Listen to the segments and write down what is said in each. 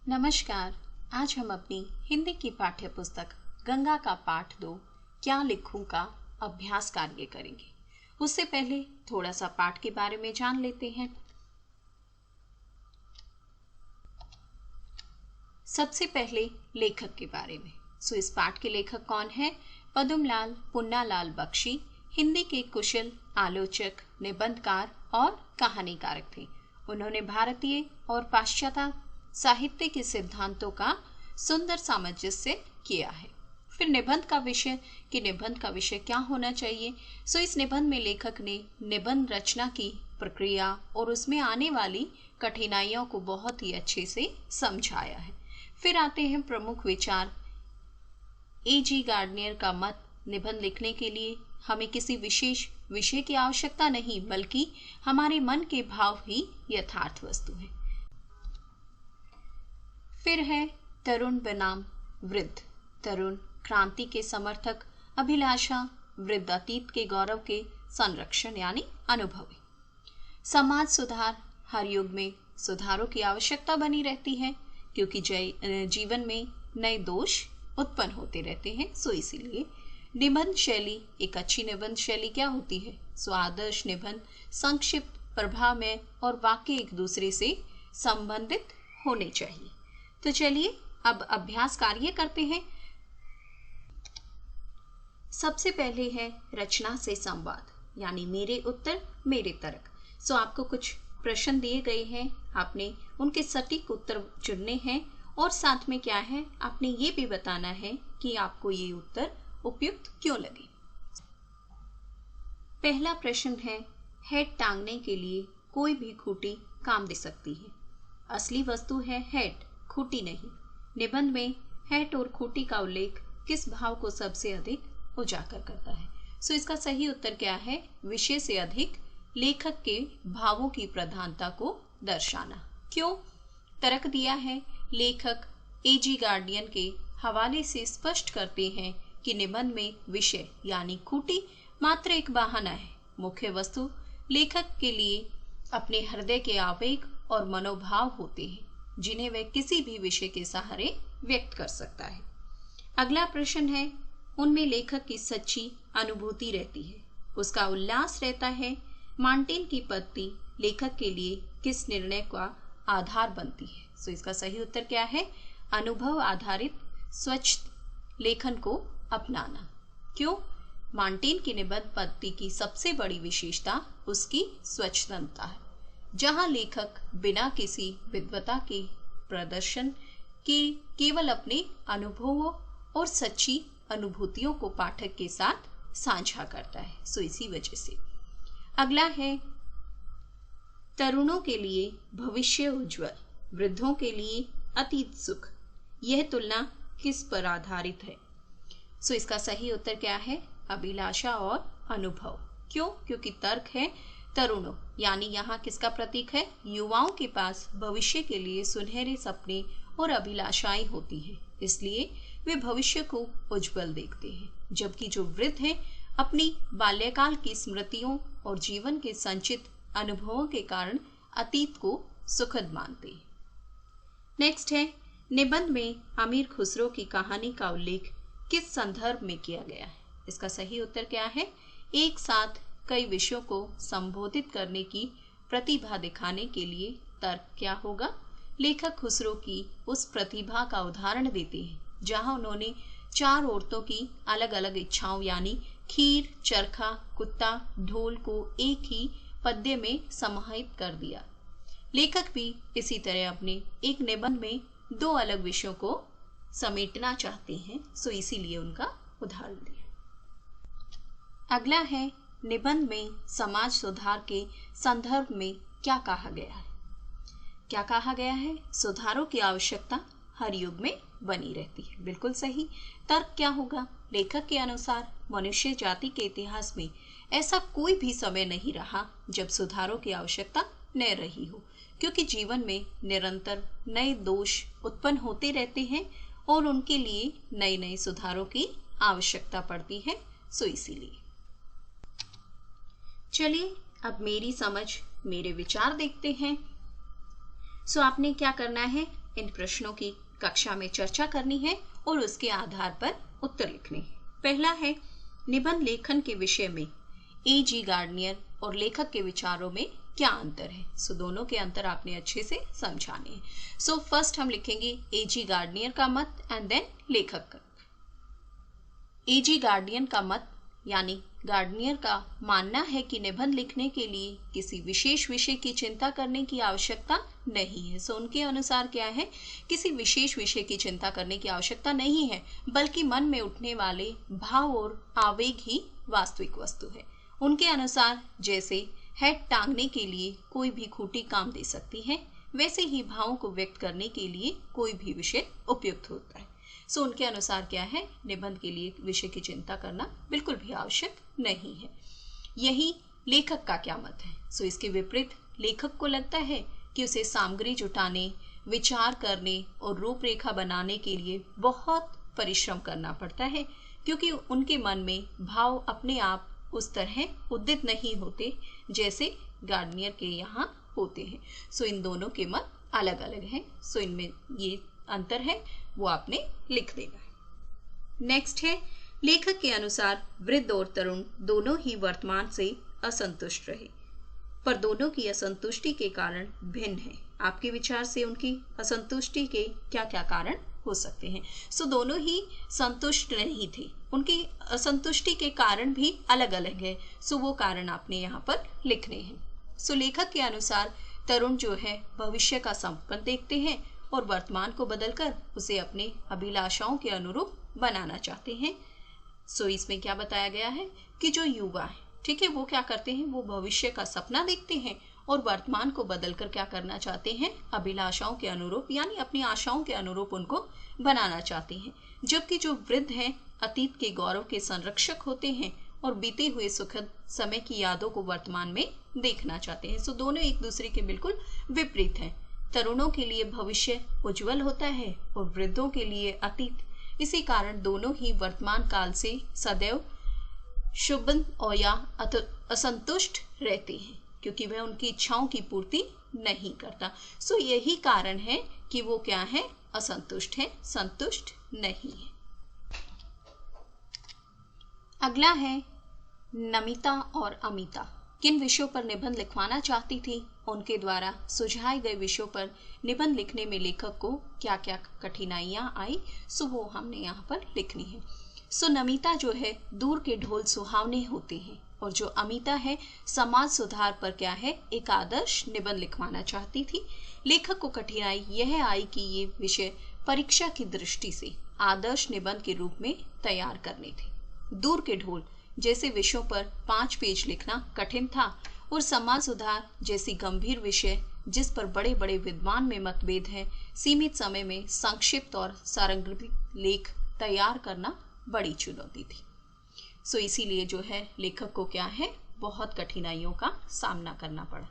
नमस्कार। आज हम अपनी हिंदी की पाठ्य पुस्तक गंगा का पाठ 2 क्या लिखूं का अभ्यास कार्य करेंगे। उससे पहले थोड़ा सा पाठ के बारे में जान लेते हैं। सबसे पहले लेखक के बारे में। इस पाठ के लेखक कौन है? पद्मलाल पुन्नालाल बख्शी हिंदी के कुशल आलोचक, निबंधकार और कहानीकारक थे। उन्होंने भारतीय और पाश्चात्य साहित्य के सिद्धांतों का सुंदर सामंजस्य किया है। फिर निबंध का विषय क्या होना चाहिए। इस निबंध में लेखक ने निबंध रचना की प्रक्रिया और उसमें आने वाली कठिनाइयों को बहुत ही अच्छे से समझाया है। फिर आते हैं प्रमुख विचार। A.G. गार्डनियर का मत, निबंध लिखने के लिए हमें किसी विशेष विषय की आवश्यकता नहीं, बल्कि हमारे मन के भाव ही यथार्थ वस्तु है। फिर है तरुण बनाम वृद्ध। तरुण क्रांति के समर्थक, अभिलाषा वृद्ध अतीत के गौरव के संरक्षण यानी अनुभवी। समाज सुधार, हर युग में सुधारों की आवश्यकता बनी रहती है, क्योंकि जीवन में नए दोष उत्पन्न होते रहते हैं। इसीलिए निबंध शैली, एक अच्छी निबंध शैली क्या होती है? आदर्श निबंध संक्षिप्त, प्रभाव में और वाक्य एक दूसरे से संबंधित होने चाहिए। तो चलिए अब अभ्यास कार्य करते हैं। सबसे पहले है रचना से संवाद, यानी मेरे उत्तर मेरे तर्क। आपको कुछ प्रश्न दिए गए हैं, आपने उनके सटीक उत्तर चुनने हैं और साथ में क्या है, आपने ये भी बताना है कि आपको ये उत्तर उपयुक्त क्यों लगे। पहला प्रश्न है, हेड टांगने के लिए कोई भी खूंटी काम दे सकती है। असली वस्तु है हेड, खूंटी नहीं। निबंध में हेड और खूंटी का उल्लेख किस भाव को सबसे अधिक उजागर करता है? इसका सही उत्तर क्या है? विषय से अधिक लेखक के भावों की प्रधानता को दर्शाना। क्यों? तर्क दिया है। लेखक A.G. गार्डनियर के हवाले से स्पष्ट करते हैं कि निबंध में विषय यानी खूंटी मात्र एक बहाना है। मुख्य वस्तु लेखक के लिए अपने हृदय के आवेग और मनोभाव होते हैं, जिन्हें वह किसी भी विषय के सहारे व्यक्त कर सकता है। अगला प्रश्न है, उनमें लेखक की सच्ची अनुभूति रहती है, उसका उल्लास रहता है। मार्टिन की पत्ती लेखक के लिए किस निर्णय का आधार बनती है? इसका सही उत्तर क्या है? अनुभव आधारित स्वच्छ लेखन को अपनाना। क्यों? मार्टिन की निबंध पत्ती की सबसे बड़ी विशेषता उसकी स्वच्छता है, जहां लेखक बिना किसी विद्वता के प्रदर्शन के केवल अपने अनुभवों और सच्ची अनुभूतियों को पाठक के साथ साझा करता है। इसी वजह से अगला है, तरुणों के लिए भविष्य उज्जवल, वृद्धों के लिए अतीत सुख। यह तुलना किस पर आधारित है? इसका सही उत्तर क्या है? अभिलाषा और अनुभव। क्यों? क्योंकि तर्क है तरुणों, यानी यहाँ किसका प्रतीक है? युवाओं के पास भविष्य के लिए सुनहरे सपने और अभिलाषाएं होती हैं, इसलिए वे भविष्य को उज्जवल देखते हैं, जबकि जो वृद्ध हैं अपनी बाल्यकाल की स्मृतियों और जीवन के संचित अनुभवों के कारण अतीत को सुखद मानते हैं। नेक्स्ट है, निबंध में अमीर खुसरो की कहानी का उल्लेख किस संदर्भ में किया गया है? इसका सही उत्तर क्या है? एक साथ कई विषयों को संबोधित करने की प्रतिभा दिखाने के लिए तर्क क्या होगा? लेखक खुसरो की उस प्रतिभा का उदाहरण देते हैं जहां उन्होंने 4 औरतों की अलग अलग इच्छाओं यानी खीर, चरखा, कुत्ता, ढोल को एक ही पद्य में समाहित कर दिया। लेखक भी इसी तरह अपने एक निबंध में 2 अलग विषयों को समेटना चाहते हैं, इसीलिए उनका उदाहरण दिया। अगला है, निबंध में समाज सुधार के संदर्भ में क्या कहा गया है? क्या कहा गया है? सुधारों की आवश्यकता हर युग में बनी रहती है। बिल्कुल सही। तर्क क्या होगा? लेखक के अनुसार मनुष्य जाति के इतिहास में ऐसा कोई भी समय नहीं रहा जब सुधारों की आवश्यकता न रही हो, क्योंकि जीवन में निरंतर नए दोष उत्पन्न होते रहते हैं और उनके लिए नए नए सुधारों की आवश्यकता पड़ती है। इसीलिए चलिए अब मेरी समझ मेरे विचार देखते हैं। आपने क्या करना है, इन प्रश्नों की कक्षा में चर्चा करनी है और उसके आधार पर उत्तर लिखने हैं। पहला है, निबंध लेखन के विषय में A.G. गार्डनियर और लेखक के विचारों में क्या अंतर है। सो दोनों के अंतर आपने अच्छे से समझाने हैं। सो फर्स्ट हम लिखेंगे A.G. गार्डनियर का मत एंड देन लेखक का। A.G. गार्डनियर का मत यानी गार्डनियर का मानना है कि निबंध लिखने के लिए किसी विशेष विषय की चिंता करने की आवश्यकता नहीं है। सो उनके अनुसार क्या है, किसी विशेष विषय की चिंता करने की आवश्यकता नहीं है, बल्कि मन में उठने वाले भाव और आवेग ही वास्तविक वस्तु है। उनके अनुसार जैसे हेड टांगने के लिए कोई भी खूंटी काम दे सकती है, वैसे ही भावों को व्यक्त करने के लिए कोई भी विषय उपयुक्त होता है। सो उनके अनुसार क्या है, निबंध के लिए विषय की चिंता करना बिल्कुल भी आवश्यक नहीं है। यही लेखक का क्या मत है। सो इसके विपरीत लेखक को लगता है कि उसे सामग्री जुटाने, विचार करने और रूपरेखा बनाने के लिए बहुत परिश्रम करना पड़ता है, क्योंकि उनके मन में भाव अपने आप उस तरह उदित नहीं होते जैसे गार्डनियर के यहाँ होते हैं। सो इन दोनों के मत अलग अलग हैं। सो इनमें ये अंतर है, वो आपने लिख देना है। नेक्स्ट है, लेखक के अनुसार वृद्ध और तरुण दोनों ही वर्तमान से असंतुष्ट रहे, पर दोनों की असंतुष्टि के कारण भिन्न है। आपके विचार से उनकी असंतुष्टि के क्या क्या कारण हो सकते हैं। सो दोनों ही संतुष्ट नहीं थे, उनकी असंतुष्टि के कारण भी अलग अलग है। सो वो कारण आपने यहाँ पर लिखने हैं। सो लेखक के अनुसार तरुण जो है भविष्य का सपना देखते हैं और वर्तमान को बदलकर उसे अपने अभिलाषाओं के अनुरूप बनाना चाहते हैं। सो इसमें क्या बताया गया है कि जो युवा है, ठीक है, वो क्या करते हैं, वो भविष्य का सपना देखते हैं और वर्तमान को बदलकर क्या करना चाहते हैं, अभिलाषाओं के अनुरूप यानी अपनी आशाओं के अनुरूप उनको बनाना चाहते हैं। जबकि जो वृद्ध हैं अतीत के गौरव के संरक्षक होते हैं और बीते हुए सुखद समय की यादों को वर्तमान में देखना चाहते हैं। सो दोनों एक दूसरे के बिल्कुल विपरीत हैं। तरुणों के लिए भविष्य उज्जवल होता है और वृद्धों के लिए अतीत। इसी कारण दोनों ही वर्तमान काल से सदैव शुभ और या असंतुष्ट रहते हैं, क्योंकि वह उनकी इच्छाओं की पूर्ति नहीं करता। सो यही कारण है कि वो क्या है, असंतुष्ट है, संतुष्ट नहीं है। अगला है, नमिता और अमिता किन विषयों पर निबंध लिखवाना चाहती थी। उनके द्वारा सुझाए गए विषयों पर निबंध लिखने में लेखक को क्या क्या कठिनाइयां आई, सो वो हमने यहाँ पर लिखनी है। सो नमिता जो है दूर के ढोल सुहावने होते हैं, और जो अमिता है समाज सुधार पर क्या है, एक आदर्श निबंध लिखवाना चाहती थी। लेखक को कठिनाई यह आई कि ये विषय परीक्षा की दृष्टि से आदर्श निबंध के रूप में तैयार करने थे। दूर के ढोल जैसे विषयों पर 5 पेज लिखना कठिन था, और समाज सुधार जैसी गंभीर विषय जिस पर बड़े बड़े विद्वान में मतभेद है, सीमित समय में संक्षिप्त और सारंगिक लेख तैयार करना बड़ी चुनौती थी। सो इसीलिए जो है लेखक को क्या है, बहुत कठिनाइयों का सामना करना पड़ा।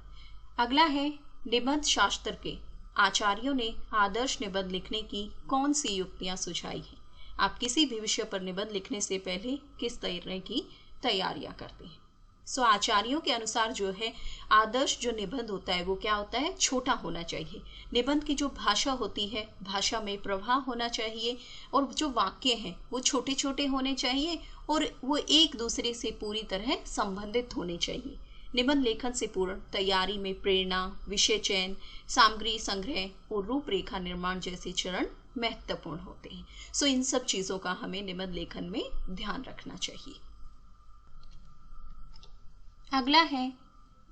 अगला है, निबंध शास्त्र के आचार्यों ने आदर्श निबंध लिखने की कौन सी युक्तियां सुझाई हैं। आप किसी भी विषय पर निबंध लिखने से पहले किस तरह की तैयारियां करते हैं। सो आचार्यों के अनुसार जो है आदर्श जो निबंध होता है वो क्या होता है, छोटा होना चाहिए। निबंध की जो भाषा होती है, भाषा में प्रवाह होना चाहिए, और जो वाक्य हैं वो छोटे छोटे होने चाहिए और वो एक दूसरे से पूरी तरह संबंधित होने चाहिए। निबंध लेखन से पूर्ण तैयारी में प्रेरणा, विषय चयन, सामग्री संग्रह और रूपरेखा निर्माण जैसे चरण महत्वपूर्ण होते हैं। सो इन सब चीजों का हमें निबंध लेखन में ध्यान रखना चाहिए। अगला है,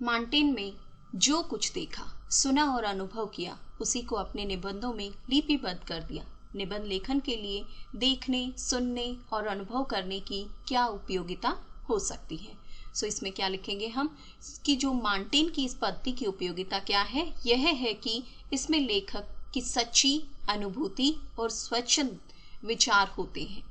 मार्टिन में जो कुछ देखा, सुना और अनुभव किया उसी को अपने निबंधों में लिपिबद्ध कर दिया। निबंध लेखन के लिए देखने, सुनने और अनुभव करने की क्या उपयोगिता हो सकती है। सो इसमें क्या लिखेंगे हम कि जो मार्टिन की इस पद्धति की उपयोगिता क्या है, यह है कि इसमें लेखक की सच्ची अनुभूति और स्वच्छंद विचार होते हैं।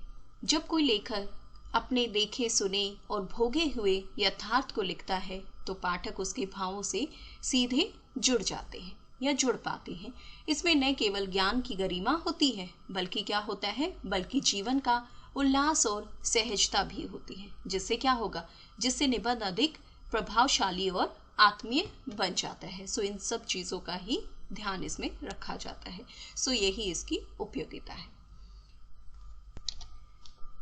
जब कोई लेखक अपने देखे, सुने और भोगे हुए यथार्थ को लिखता है तो पाठक उसके भावों से सीधे जुड़ जाते हैं या जुड़ पाते हैं। इसमें न केवल ज्ञान की गरिमा होती है बल्कि क्या होता है, बल्कि जीवन का उल्लास और सहजता भी होती है। जिससे क्या होगा, जिससे निबंध अधिक प्रभावशाली और आत्मीय बन जाता है। सो इन सब चीजों का ही ध्यान इसमें रखा जाता है। सो यही इसकी उपयोगिता है।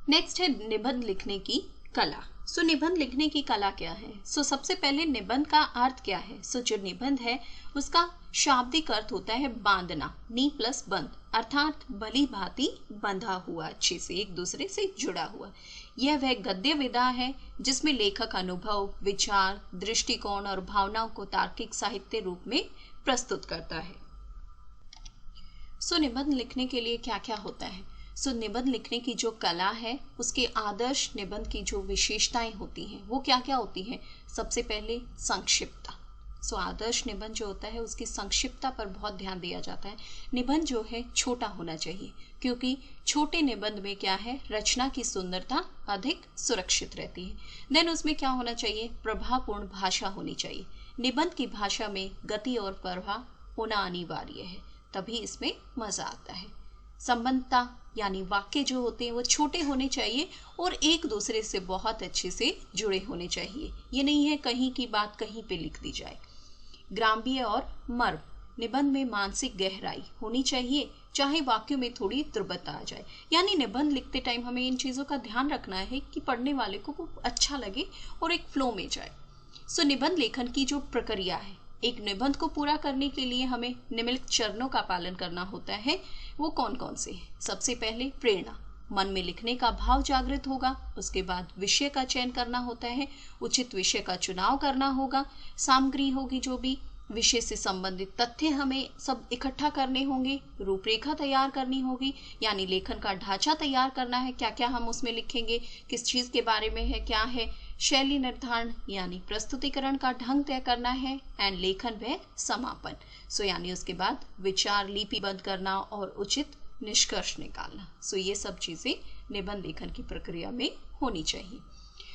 नेक्स्ट है निबंध लिखने की कला। सो निबंध लिखने की कला क्या है? सो सबसे पहले निबंध का अर्थ क्या है? सो जो निबंध है उसका शाब्दिक अर्थ होता है बांधना, नी प्लस बंध, अर्थात भली भांति बंधा हुआ, अच्छे से एक दूसरे से जुड़ा हुआ। यह वह गद्य विधा है जिसमें लेखक अनुभव, विचार, दृष्टिकोण और भावनाओं को तार्किक साहित्य रूप में प्रस्तुत करता है। सो निबंध लिखने के लिए क्या क्या होता है? सो निबंध लिखने की जो कला है उसके आदर्श निबंध की जो विशेषताएं होती हैं वो क्या क्या होती हैं? सबसे पहले संक्षिप्तता। सो आदर्श निबंध जो होता है उसकी संक्षिप्तता पर बहुत ध्यान दिया जाता है। निबंध जो है छोटा होना चाहिए, क्योंकि छोटे निबंध में क्या है, रचना की सुंदरता अधिक सुरक्षित रहती है। देन उसमें क्या होना चाहिए? प्रभावपूर्ण भाषा होनी चाहिए। निबंध की भाषा में गति और प्रवाह होना अनिवार्य है, तभी इसमें मजा आता है। संबंधता यानी वाक्य जो होते हैं वो छोटे होने चाहिए और एक दूसरे से बहुत अच्छे से जुड़े होने चाहिए। ये नहीं है कहीं की बात कहीं पे लिख दी जाए। ग्राम्य और मर्म, निबंध में मानसिक गहराई होनी चाहिए, चाहे वाक्यों में थोड़ी दुर्बलता आ जाए। यानी निबंध लिखते टाइम हमें इन चीजों का ध्यान रखना है कि पढ़ने वाले को वो अच्छा लगे और एक फ्लो में जाए। सो निबंध लेखन की जो प्रक्रिया है, एक निबंध को पूरा करने के लिए हमें निम्नलिखित चरणों का पालन करना होता है। वो कौन कौन से हैं? सबसे पहले प्रेरणा, मन में लिखने का भाव जागृत होगा। उसके बाद विषय का चयन करना होता है, उचित विषय का चुनाव करना होगा। सामग्री होगी, जो भी विषय से संबंधित तथ्य हमें सब इकट्ठा करने होंगे। रूपरेखा तैयार करनी होगी, यानी लेखन का ढांचा तैयार करना है, क्या क्या हम उसमें लिखेंगे, किस चीज के बारे में है, क्या है। शैली निर्धारण यानी प्रस्तुतिकरण का ढंग तय करना है। एंड लेखन व समापन, सो यानी उसके बाद विचार लिपिबद्ध करना और उचित निष्कर्ष निकालना। सो ये सब चीजें निबंध लेखन की प्रक्रिया में होनी चाहिए।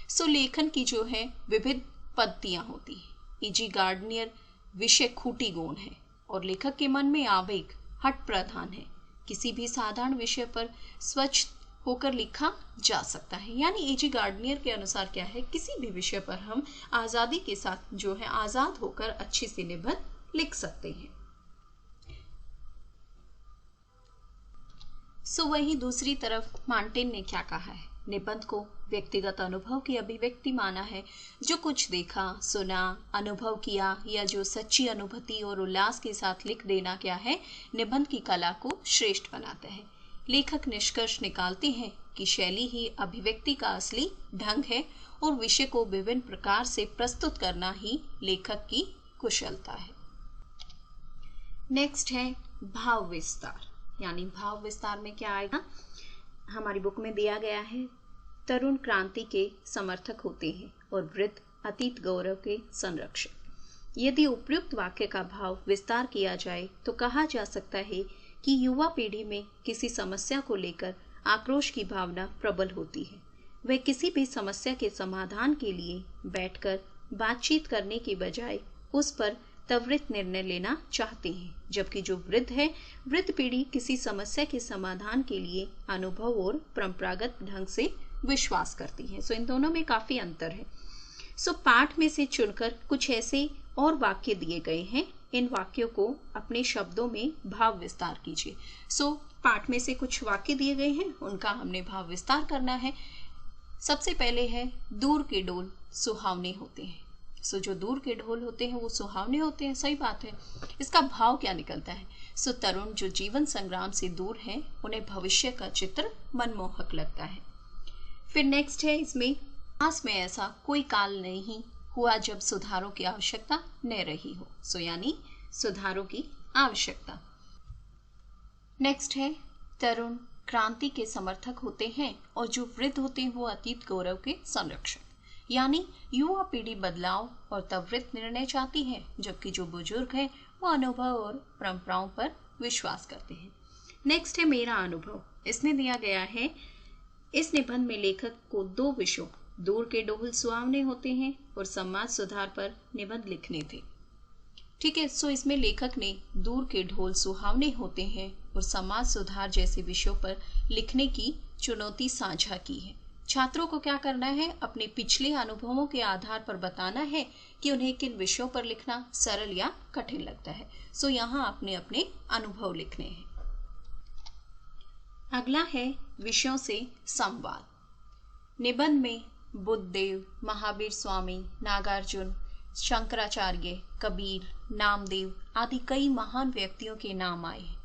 सो लेखन की जो है विविध पद्धतियां होती है। E.G. गार्डनियर विषय खूटी गौण है और लेखक के मन में आवेग हठ प्रधान है। किसी भी साधारण विषय पर स्वच्छ होकर लिखा जा सकता है। यानी E.G. गार्डनियर के अनुसार क्या है, किसी भी विषय पर हम आजादी के साथ जो है आजाद होकर अच्छे से निबंध लिख सकते हैं। सो वहीं दूसरी तरफ मार्टिन ने क्या कहा है? निबंध को व्यक्तिगत अनुभव की अभिव्यक्ति माना है। जो कुछ देखा, सुना, अनुभव किया या जो सच्ची अनुभूति और उल्लास के साथ लिख देना क्या है, निबंध की कला को श्रेष्ठ बनाता है। लेखक निष्कर्ष निकालते हैं कि शैली ही अभिव्यक्ति का असली ढंग है और विषय को विभिन्न प्रकार से प्रस्तुत करना ही लेखक की कुशलता है। नेक्स्ट है भाव विस्तार। यानी भाव विस्तार में क्या आएगा? हमारी बुक में दिया गया है, तरुण क्रांति के समर्थक होते हैं और वृद्ध अतीत गौरव के संरक्षक। यदि उपयुक्त वाक्य का भाव विस्तार किया जाए तो कहा जा सकता है कि युवा पीढ़ी में किसी समस्या को लेकर आक्रोश की भावना प्रबल होती है। वे किसी भी समस्या के समाधान के लिए बैठकर बातचीत करने की बजाय उस पर त्वरित निर्णय लेना चाहते हैं, जबकि जो वृद्ध है, वृद्ध पीढ़ी किसी समस्या के समाधान के लिए अनुभव और परंपरागत ढंग से विश्वास करती है। सो इन दोनों में काफी अंतर है। सो पाठ में से चुनकर कुछ ऐसे और वाक्य दिए गए हैं, इन वाक्यों को अपने शब्दों में भाव विस्तार कीजिए। सो पाठ में से कुछ वाक्य दिए गए हैं, उनका हमने भाव विस्तार करना है। सबसे पहले है, दूर के ढोल सुहावने होते हैं। सो जो दूर के ढोल होते हैं वो सुहावने होते हैं, सही बात है। इसका भाव क्या निकलता है? सो तरुण जो जीवन संग्राम से दूर हैं, उन्हें भविष्य का चित्र मनमोहक लगता है। फिर नेक्स्ट है, इसमें पास में ऐसा कोई काल नहीं हुआ जब सुधारों की आवश्यकता न रही हो। सो यानी सुधारों की आवश्यकता। नेक्स्ट है, तरुण क्रांति के समर्थक होते हैं और जो वृद्ध होते हैं वो अतीत गौरव के संरक्षक। यानी युवा पीढ़ी बदलाव और त्वरित निर्णय चाहती है, जबकि जो बुजुर्ग है वो अनुभव और परंपराओं पर विश्वास करते हैं। नेक्स्ट है मेरा अनुभव। इसमें दिया गया है, इस निबंध में लेखक को दो विषयों, दूर के ढोल सुहावने होते हैं और समाज सुधार पर निबंध लिखने थे। ठीक है, सो इसमें लेखक ने दूर के ढोल सुहावने होते हैं और समाज सुधार जैसे विषयों पर लिखने की चुनौती साझा की है। छात्रों को क्या करना है, अपने पिछले अनुभवों के आधार पर बताना है कि उन्हें किन विषयों पर लिखना सरल या कठिन लगता है। सो यहाँ आपने अपने अनुभव लिखने हैं। अगला है विषयों से संवाद। निबंध में बुद्धदेव, महावीर स्वामी, नागार्जुन, शंकराचार्य, कबीर, नामदेव आदि कई महान व्यक्तियों के नाम आए हैं।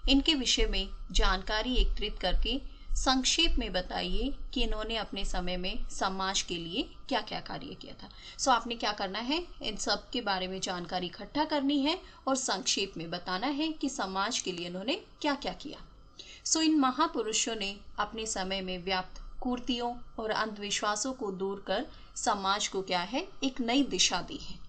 इनके विषय में जानकारी एकत्रित करके संक्षेप में बताइए कि इन्होंने अपने समय में समाज के लिए क्या क्या कार्य किया था। सो आपने क्या करना है, इन सब के बारे में जानकारी इकट्ठा करनी है और संक्षेप में बताना है कि समाज के लिए इन्होंने क्या क्या किया। सो इन महापुरुषों ने अपने समय में व्याप्त कुरीतियों और अंधविश्वासों को दूर कर समाज को क्या है, एक नई दिशा दी है।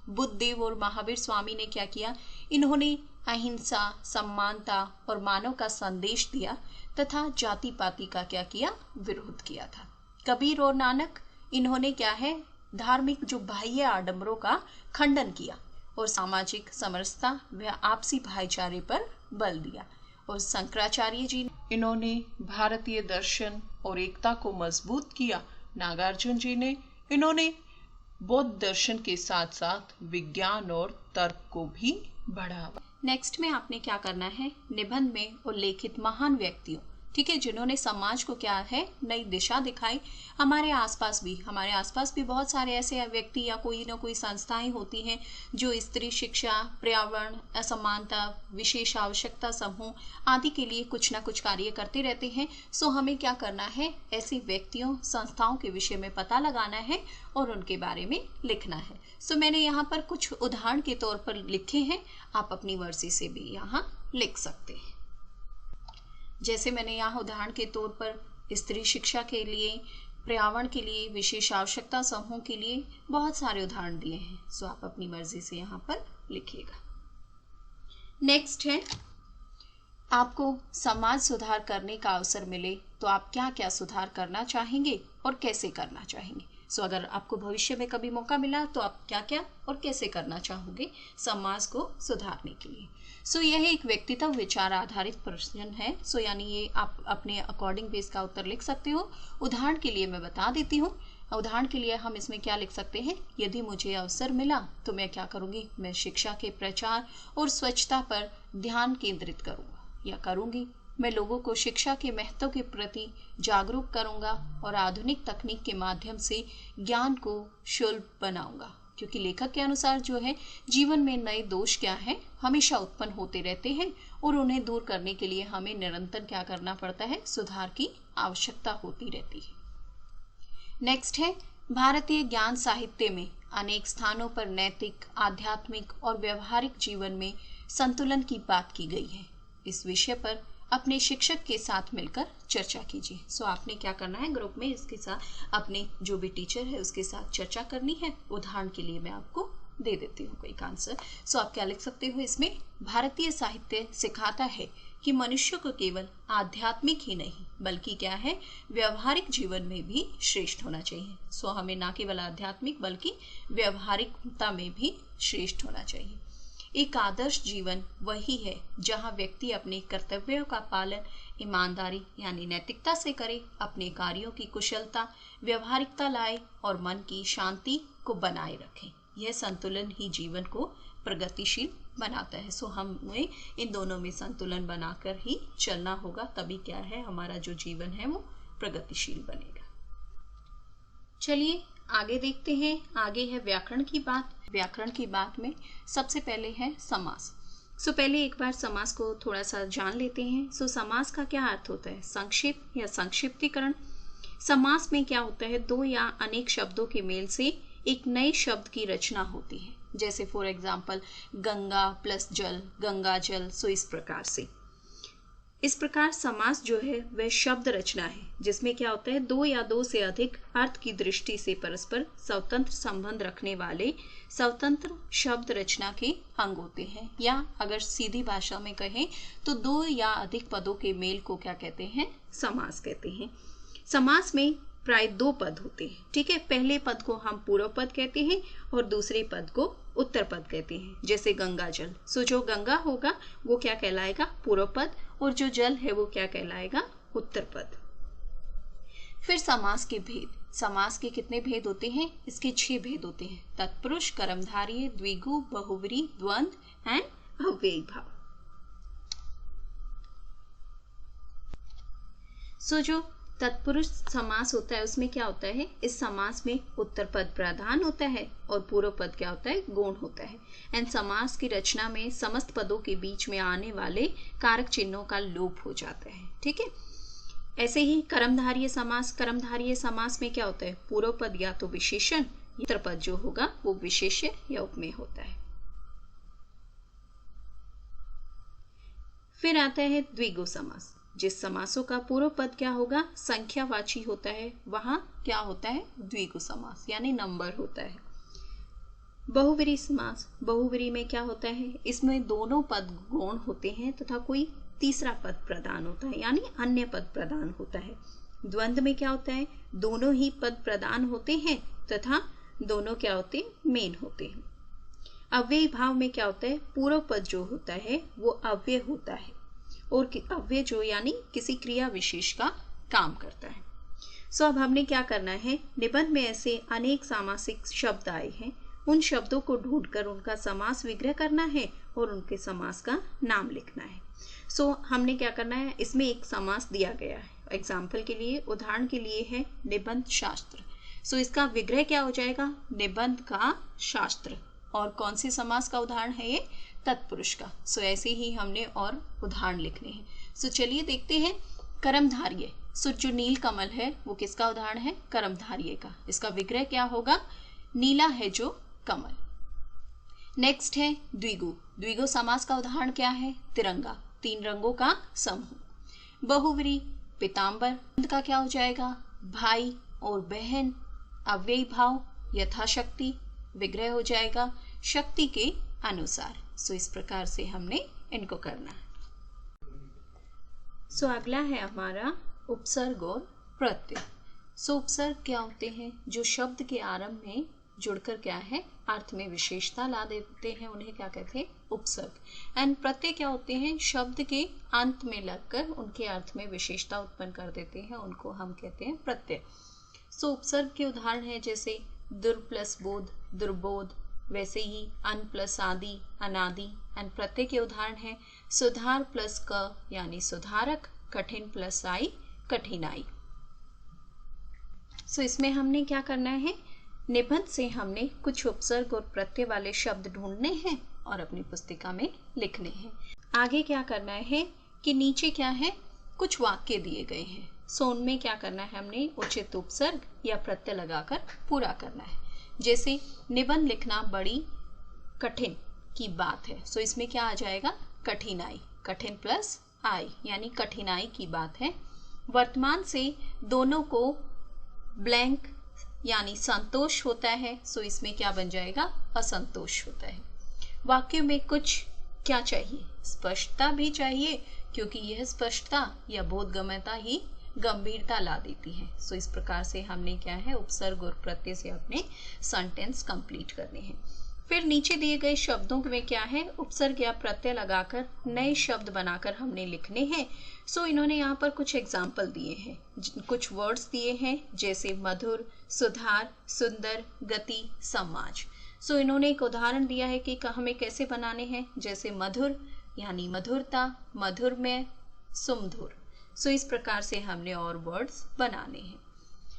बुद्धदेव और महावीर स्वामी ने क्या किया, इन्होंने अहिंसा, समानता और मानव का संदेश दिया तथा जाति पाति का क्या किया, विरोध किया था। कबीर और नानक, इन्होंने क्या है, धार्मिक जो बाह्य आडंबरों का खंडन किया और सामाजिक समरसता व आपसी भाईचारे पर बल दिया। और शंकराचार्य जी, इन्होंने भारतीय दर्शन और एकता को मजबूत किया। नागार्जुन जी ने, इन्होंने बौद्ध दर्शन के साथ साथ विज्ञान और तर्क को भी बढ़ावा। नेक्स्ट में आपने क्या करना है, निबंध में उल्लेखित महान व्यक्तियों, ठीक है, जिन्होंने समाज को क्या है, नई दिशा दिखाई। हमारे आसपास भी बहुत सारे ऐसे व्यक्ति या कोई ना कोई संस्थाएं होती हैं जो स्त्री शिक्षा, पर्यावरण, असमानता, विशेष आवश्यकता समूह आदि के लिए कुछ ना कुछ कार्य करते रहते हैं। सो हमें क्या करना है, ऐसे व्यक्तियों, संस्थाओं के विषय में पता लगाना है और उनके बारे में लिखना है। सो मैंने यहाँ पर कुछ उदाहरण के तौर पर लिखे हैं, आप अपनी मर्जी से भी यहाँ लिख सकते हैं। जैसे मैंने यहाँ उदाहरण के तौर पर स्त्री शिक्षा के लिए, पर्यावरण के लिए, विशेष आवश्यकता समूह के लिए बहुत सारे उदाहरण दिए हैं। सो आप अपनी मर्जी से यहाँ पर लिखिएगा। नेक्स्ट है, आपको समाज सुधार करने का अवसर मिले तो आप क्या क्या सुधार करना चाहेंगे और कैसे करना चाहेंगे। सो अगर आपको भविष्य में कभी मौका मिला तो आप क्या क्या और कैसे करना चाहोगे समाज को सुधारने के लिए। सो यह एक व्यक्तित्व विचार आधारित प्रश्न है। सो यानी ये आप अपने अकॉर्डिंग भी इसका उत्तर लिख सकते हो। उदाहरण के लिए मैं बता देती हूँ। उदाहरण के लिए हम इसमें क्या लिख सकते हैं, यदि मुझे अवसर मिला तो मैं क्या करूँगी, मैं शिक्षा के प्रचार और स्वच्छता पर ध्यान केंद्रित करूँगा या करूँगी। मैं लोगों को शिक्षा के महत्व के प्रति जागरूक करूँगा और आधुनिक तकनीक के माध्यम से ज्ञान को सुलभ बनाऊँगा। क्योंकि लेखक के अनुसार जो है, जीवन में नए दोष क्या है, हमेशा उत्पन्न होते रहते हैं और उन्हें दूर करने के लिए हमें निरंतर क्या करना पड़ता है, सुधार की आवश्यकता होती रहती है। नेक्स्ट है, भारतीय ज्ञान साहित्य में अनेक स्थानों पर नैतिक, आध्यात्मिक और व्यवहारिक जीवन में संतुलन की बात की गई है। इस विषय पर अपने शिक्षक के साथ मिलकर चर्चा कीजिए। सो आपने क्या करना है, ग्रुप में इसके साथ अपने जो भी टीचर है उसके साथ चर्चा करनी है। उदाहरण के लिए मैं आपको दे देती हूँ कोई आंसर। सो आप क्या लिख सकते हो इसमें, भारतीय साहित्य सिखाता है कि मनुष्य को केवल आध्यात्मिक ही नहीं बल्कि क्या है, व्यवहारिक जीवन में भी श्रेष्ठ होना चाहिए। सो हमें ना केवल आध्यात्मिक बल्कि व्यवहारिकता में भी श्रेष्ठ होना चाहिए। एक आदर्श जीवन वही है जहाँ व्यक्ति अपने कर्तव्यों का पालन ईमानदारी यानी नैतिकता से करे, अपने कार्यों की कुशलता, व्यवहारिकता लाए और मन की शांति को बनाए रखे। यह संतुलन ही जीवन को प्रगतिशील बनाता है। सो हमें इन दोनों में संतुलन बनाकर ही चलना होगा, तभी क्या है, हमारा जो जीवन है वो प्रगतिशील बनेगा। चलिए आगे देखते हैं। आगे है व्याकरण की बात। व्याकरण की बात में सबसे पहले है समास। सो पहले एक बार समास को थोड़ा सा जान लेते हैं। सो समास का क्या अर्थ होता है, संक्षेप या संक्षिप्तीकरण। समास में क्या होता है, दो या अनेक शब्दों के मेल से एक नए शब्द की रचना होती है। जैसे फॉर एग्जाम्पल गंगा प्लस जल, गंगा जल। सो इस प्रकार समास जो है वह शब्द रचना है जिसमें क्या होता है, दो या दो से अधिक अर्थ की दृष्टि से परस्पर स्वतंत्र संबंध रखने वाले स्वतंत्र शब्द रचना के अंग होते हैं। या अगर सीधी भाषा में कहें तो दो या अधिक पदों के मेल को क्या कहते हैं, समास कहते हैं। समास में प्राय दो पद होते हैं, ठीक है। पहले पद को हम पूर्व पद कहते हैं और दूसरे पद को उत्तर पद कहते हैं। जैसे गंगा जल। सो जो गंगा होगा वो क्या कहलाएगा, पूर्व पद, और जो जल है वो क्या कहलाएगा, उत्तर पद। फिर समास के भेद। समास के कितने भेद होते हैं? इसके 6 भेद होते हैं। तत्पुरुष, कर्मधारय, द्विगु, बहुव्रीहि, द्वंद्व एंड अव्ययी भाव। सो जो तत्पुरुष समास होता है उसमें क्या होता है? इस समास में उत्तर पद प्रधान होता है और पूर्व पद क्या होता है? गौण होता है। एंड समास की रचना में समस्त पदों के बीच में आने वाले कारक चिन्हों का लोप हो जाता है। ठीक है। ऐसे ही कर्मधारय समास। कर्मधारय समास में क्या होता है? पूर्व पद या तो विशेषण, उत्तर पद जो होगा वो विशेष्य या उपमेय होता है। फिर आता है द्विगु समास। जिस समासों का पूर्व पद क्या होगा? संख्यावाची होता है, वहां क्या होता है? द्विगु समास यानी नंबर होता है। बहुव्रीहि समास। बहुव्रीहि में क्या होता है? इसमें दोनों पद गौण होते हैं तथा कोई तीसरा पद प्रदान होता है यानी अन्य पद प्रदान होता है। द्वंद्व में क्या होता है? दोनों ही पद प्रदान होते हैं तथा दोनों क्या होते हैं? मेन होते हैं। अव्ययी भाव में क्या होता है? पूर्व पद जो होता है वो अव्यय होता है और अव्यय जो यानी किसी क्रिया विशेष का काम करता है। सो अब हमने क्या करना है? निबंध में ऐसे अनेक सामासिक शब्द आए हैं, उन शब्दों को ढूंढकर उनका समास विग्रह करना है और उनके समास का नाम लिखना है। सो हमने क्या करना है? इसमें एक समास दिया गया है। एग्जाम्पल के लिए, उदाहरण के लिए है निबंध शास्त्र। सो इसका विग्रह क्या हो जाएगा? निबंध का शास्त्र। और कौन सी समास का उदाहरण है ये? तत्पुरुष का। सो ऐसे ही हमने और उदाहरण लिखने हैं। सो चलिए देखते हैं कर्मधारय। सो जो नील कमल है वो किसका उदाहरण है? कर्मधारय का। इसका विग्रह क्या होगा? नीला है जो कमल। नेक्स्ट है द्विगु। द्विगु समास का उदाहरण क्या है? तिरंगा, 3 रंगों का समूह। बहुव्रीहि, पीतांबर। का क्या हो जाएगा? भाई और बहन। अव्ययी भाव यथाशक्ति, विग्रह हो जाएगा शक्ति के अनुसार। सो इस प्रकार से हमने इनको करना है। सो अगला है हमारा उपसर्ग और प्रत्यय। सो उपसर्ग क्या होते हैं? जो शब्द के आरंभ में जुड़कर क्या है? अर्थ में विशेषता ला देते हैं, उन्हें क्या कहते हैं? उपसर्ग। एंड प्रत्यय क्या होते हैं? शब्द के अंत में लगकर उनके अर्थ में विशेषता उत्पन्न कर देते हैं, उनको हम कहते हैं प्रत्यय। सो उपसर्ग के उदाहरण है जैसे दुर प्लस बोध, दुर्बोध। वैसे ही अन प्लस आदि, अनादि। एंड प्रत्यय के उदाहरण है सुधार प्लस क यानी सुधारक, कठिन प्लस आई, कठिनाई। सो इसमें हमने क्या करना है? निबंध से हमने कुछ उपसर्ग और प्रत्यय वाले शब्द ढूंढने हैं और अपनी पुस्तिका में लिखने हैं। आगे क्या करना है कि नीचे क्या है? कुछ वाक्य दिए गए हैं। सो उनमें क्या करना है? हमने उचित उपसर्ग या प्रत्यय लगाकर पूरा करना है। जैसे निबंध लिखना बड़ी कठिन की बात है। सो इसमें क्या आ जाएगा? कठिनाई, कठिन प्लस आई यानी कठिनाई की बात है। वर्तमान से दोनों को ब्लैंक यानी संतोष होता है। सो इसमें क्या बन जाएगा? असंतोष होता है। वाक्य में कुछ क्या चाहिए? स्पष्टता भी चाहिए, क्योंकि यह स्पष्टता या बोधगम्यता ही गंभीरता ला देती है। सो इस प्रकार से हमने क्या है? उपसर्ग और प्रत्यय से अपने सेंटेंस कंप्लीट करने हैं। फिर नीचे दिए गए शब्दों में क्या है? उपसर्ग या प्रत्यय लगाकर नए शब्द बनाकर हमने लिखने हैं। सो इन्होंने यहाँ पर कुछ एग्जाम्पल दिए हैं, कुछ वर्ड्स दिए हैं जैसे मधुर, सुधार, सुंदर, गति, समाज। सो इन्होंने एक उदाहरण दिया है कि हमें कैसे बनाने हैं। जैसे मधुर यानी मधुरता, मधुरमय, सुमधुर। सो इस प्रकार से हमने और वर्ड्स बनाने हैं।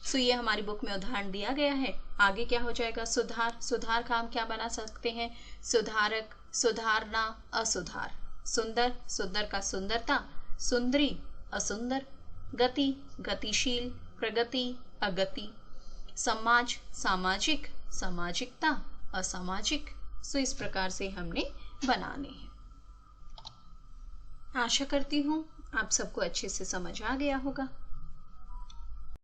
सो ये हमारी बुक में उदाहरण दिया गया है। आगे क्या हो जाएगा? सुधार। सुधार का हम क्या बना सकते हैं? सुधारक, सुधारना, असुधार। सुंदर, सुंदर का सुंदरता, सुंदरी, असुंदर। गति, गतिशील, प्रगति, अगति। समाज, सामाजिक, सामाजिकता, असामाजिक। सो इस प्रकार से हमने बनाने हैं। आशा करती हूँ आप सबको अच्छे से समझ आ गया होगा।